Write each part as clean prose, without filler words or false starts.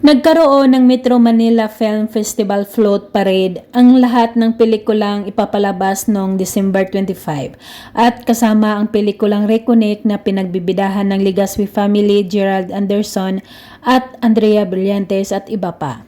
Nagkaroon ng Metro Manila Film Festival Float Parade ang lahat ng pelikulang ipapalabas noong December 25 at kasama ang pelikulang Reconnect na pinagbibidahan ng Legaspi family, Gerald Anderson at Andrea Brillantes at iba pa.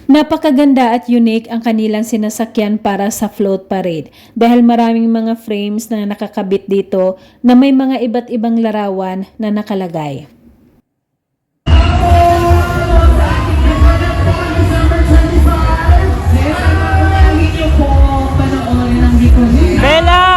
Napakaganda at unique ang kanilang sinasakyan para sa float parade dahil maraming mga frames na nakakabit dito na may mga iba't ibang larawan na nakalagay. Bella!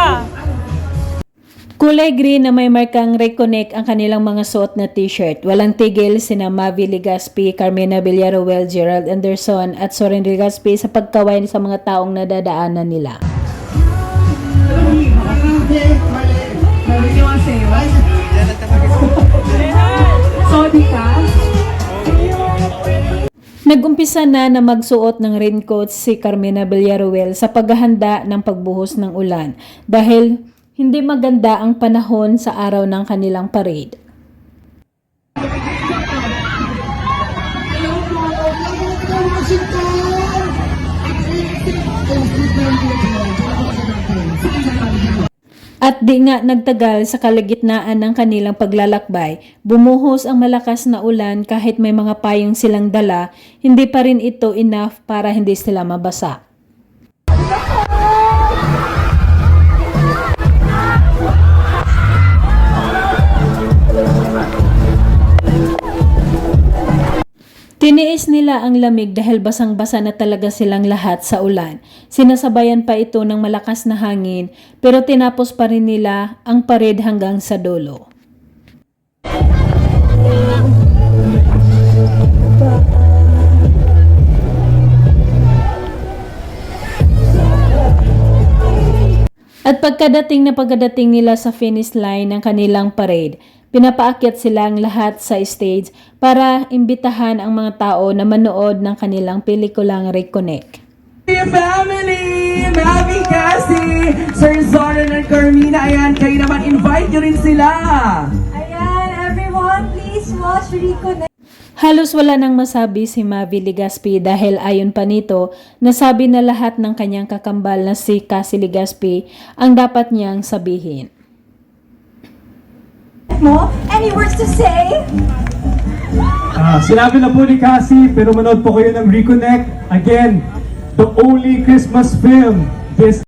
Kulay green na may markang Reconnect ang kanilang mga suot na t-shirt. Walang tigil sina Mavi Legaspi, Carmina Villaruel, Gerald Anderson at Soren Legaspi sa pagkaway sa mga taong nadadaanan nila. Nag-umpisa na magsuot ng raincoats si Carmina Villaruel sa paghahanda ng pagbuhos ng ulan dahil hindi maganda ang panahon sa araw ng kanilang parade. At di nga nagtagal sa kalagitnaan ng kanilang paglalakbay, bumuhos ang malakas na ulan kahit may mga payong silang dala, hindi pa rin ito enough para hindi sila mabasa. Tiniis nila ang lamig dahil basang-basa na talaga silang lahat sa ulan. Sinasabayan pa ito ng malakas na hangin pero tinapos pa rin nila ang parade hanggang sa dulo. At pagkadating nila sa finish line ng kanilang parade, pinapaakyat silang lahat sa stage para imbitahan ang mga tao na manood ng kanilang pelikulang Reconnect. Family! Mavi, Cassie, Sir Zoran and Carmina, ayan, kayo naman, invite nyo rin sila! Ayan, everyone, please watch Reconnect. Halos wala nang masabi si Mavi Legaspi dahil ayon pa nito, nasabi na lahat ng kanyang kakambal na si Cassie Legaspi ang dapat niyang sabihin. Any words to say? Sinabi na po ni Cassie, pero manood po kayo ng Reconnect. Again, the only Christmas film this